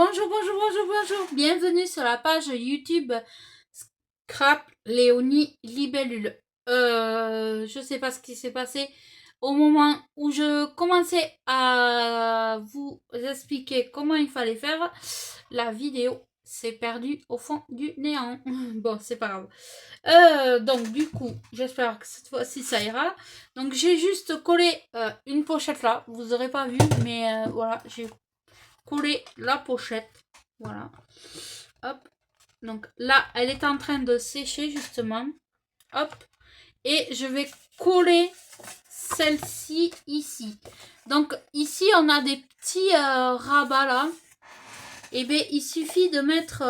Bonjour, bienvenue sur la page YouTube Scrap Léonie Libellule. Je sais pas ce qui s'est passé au moment où je commençais à vous expliquer comment il fallait faire. La vidéo s'est perdue au fond du néant. Bon, c'est pas grave. Donc du coup, j'espère que cette fois-ci ça ira. Donc j'ai juste collé une pochette là. Vous aurez pas vu, mais voilà, j'ai coller la pochette. Voilà. Hop. Donc là, elle est en train de sécher justement. Hop. Et je vais coller celle-ci ici. Donc ici, on a des petits rabats là. Et bien, il suffit de mettre...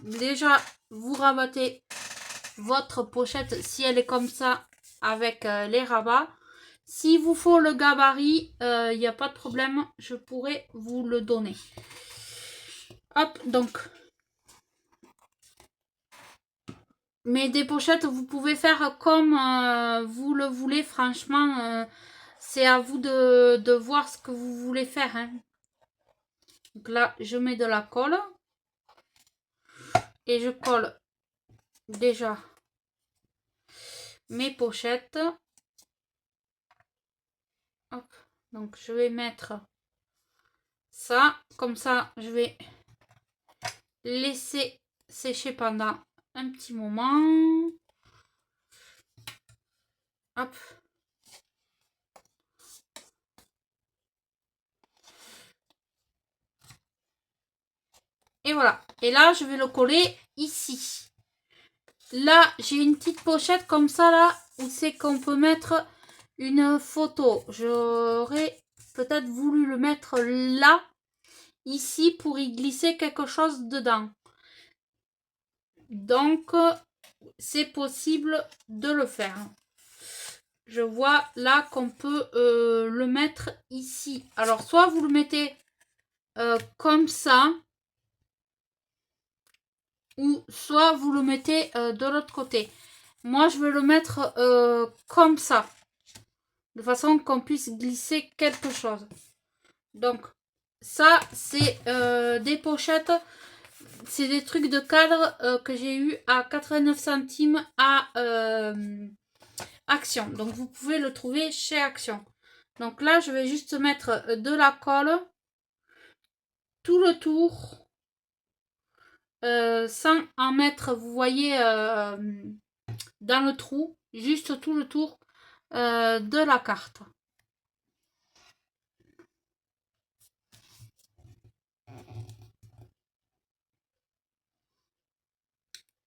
déjà, vous rabattez votre pochette si elle est comme ça avec les rabats. S'il vous faut le gabarit, il n'y a pas de problème, je pourrais vous le donner. Hop, donc. Mais des pochettes, vous pouvez faire comme vous le voulez. Franchement, c'est à vous de voir ce que vous voulez faire. Hein. Donc là, je mets de la colle. Et je colle déjà mes pochettes. Hop. Donc, je vais mettre ça. Comme ça, je vais laisser sécher pendant un petit moment. Hop. Et voilà. Et là, je vais le coller ici. Là, j'ai une petite pochette comme ça, là, où c'est qu'on peut mettre une photo. J'aurais peut-être voulu le mettre là, ici, pour y glisser quelque chose dedans. Donc, c'est possible de le faire. Je vois là qu'on peut le mettre ici. Alors, soit vous le mettez comme ça, ou soit vous le mettez de l'autre côté. Moi, je vais le mettre comme ça. De façon qu'on puisse glisser quelque chose. Donc, ça, c'est des pochettes. C'est des trucs de cadre que j'ai eu à 89 centimes à Action. Donc, vous pouvez le trouver chez Action. Donc là, je vais juste mettre de la colle tout le tour. Sans en mettre, vous voyez, dans le trou. Juste tout le tour de la carte.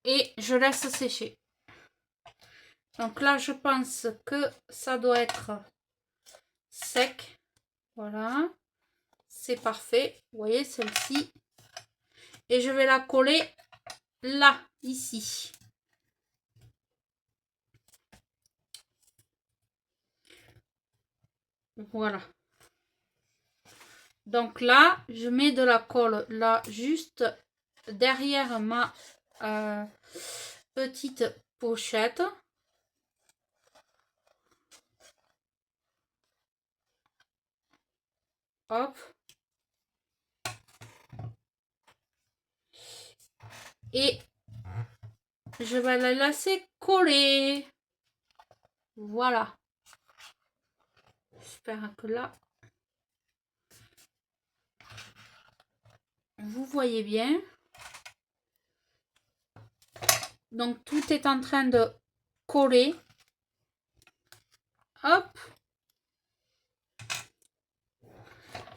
Et je laisse sécher. Donc là, je pense que ça doit être sec. Voilà. C'est parfait. Vous voyez, celle-ci. Et je vais la coller là, ici. Voilà. Donc là, je mets de la colle là, juste derrière ma petite pochette. Hop. Et je vais la laisser coller. Voilà. J'espère que là, vous voyez bien. Donc, tout est en train de coller. Hop.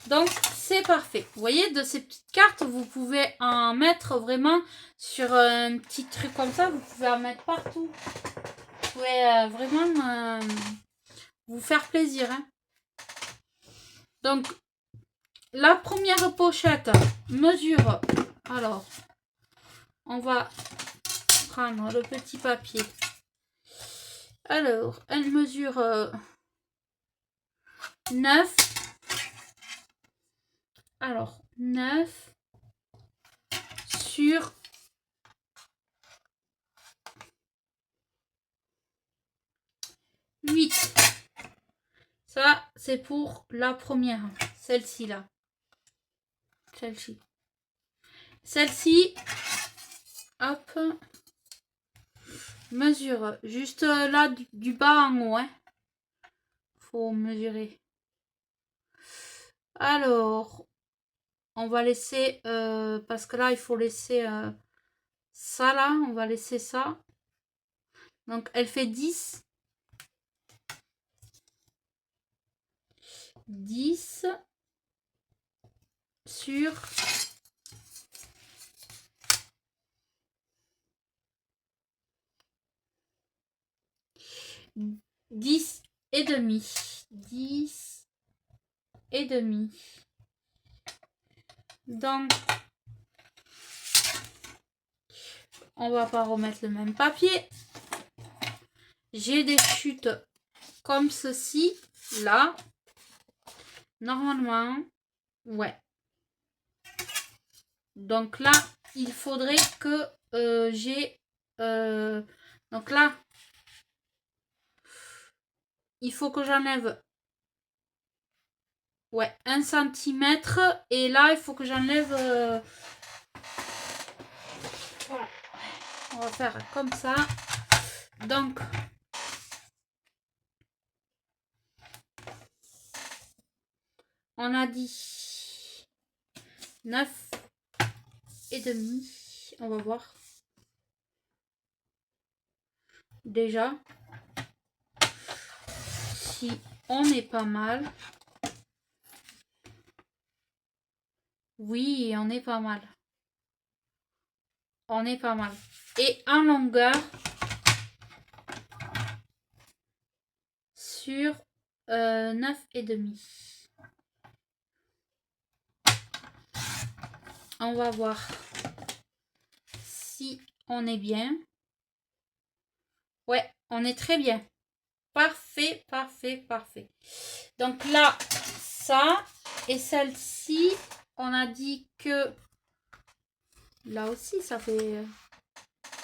Donc, c'est parfait. Vous voyez, de ces petites cartes, vous pouvez en mettre vraiment sur un petit truc comme ça. Vous pouvez en mettre partout. Vous pouvez vraiment vous faire plaisir. Hein. Donc, la première pochette mesure. Alors, on va prendre le petit papier. Alors, elle mesure 9. Alors, 9 sur 8. Ça, c'est pour la première, celle-ci là. celle-ci. Celle-ci, hop, mesure juste là du bas en haut. Hein. Faut mesurer. Alors, on va laisser, parce que là, il faut laisser ça là, on va laisser ça. Donc, elle fait 10. 10 sur 10 et demi. 10 et demi. Donc, on va pas remettre le même papier. J'ai des chutes comme ceci, là. Normalement, ouais. Donc là, il faudrait que j'ai... donc là, il faut que j'enlève... Ouais, 1 centimètre. Et là, il faut que j'enlève... voilà. On va faire comme ça. Donc... On a dit 9 et demi. On va voir. Déjà. Si on est pas mal. Oui, on est pas mal. On est pas mal. Et en longueur. Sur 9 et demi. On va voir si on est bien. Ouais, on est très bien. Parfait, parfait, parfait. Donc là, ça. Et celle-ci, on a dit que... Là aussi, ça fait...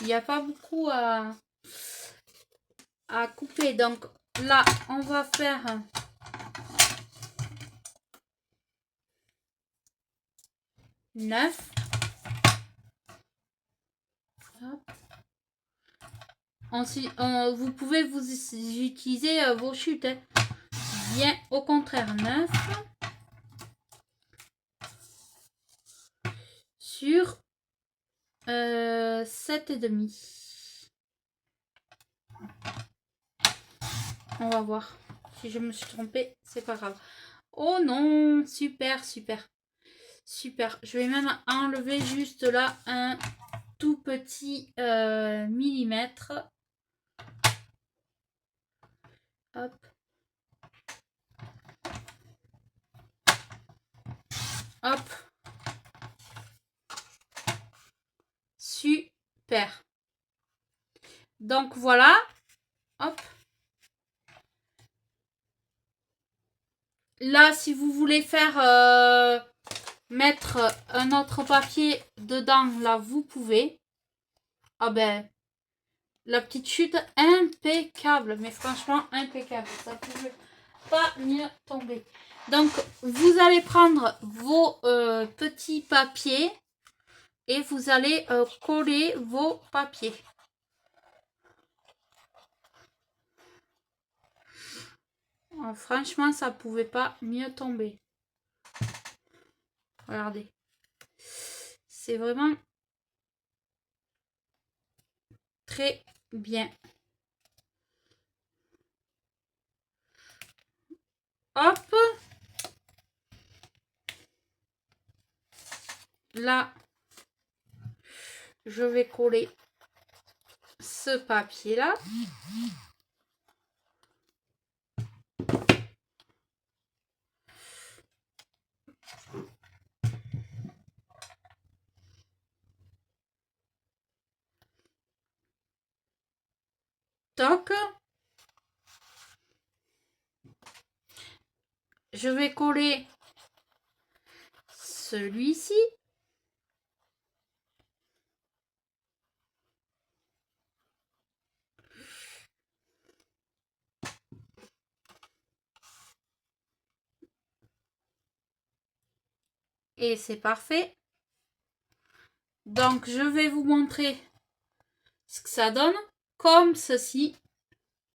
Il n'y a pas beaucoup à couper. Donc là, on va faire... 9. Hop. Ensuite, vous pouvez vous utiliser vos chutes. Hein. Bien, au contraire, 9 sur 7 et demi. On va voir. Si je me suis trompée, c'est pas grave. Oh non, super, super. Super. Je vais même enlever juste là un tout petit millimètre. Hop. Hop. Super. Donc voilà. Hop. Là, si vous voulez faire mettre un autre papier dedans, là, vous pouvez. Ah ben, la petite chute, impeccable. Mais franchement, impeccable. Ça pouvait pas mieux tomber. Donc, vous allez prendre vos petits papiers et vous allez coller vos papiers. Alors, franchement, ça pouvait pas mieux tomber. Regardez. C'est vraiment très bien. Hop. Là, je vais coller ce papier-là. Toc. Je vais coller celui-ci. et c'est parfait. Donc je vais vous montrer ce que ça donne comme ceci.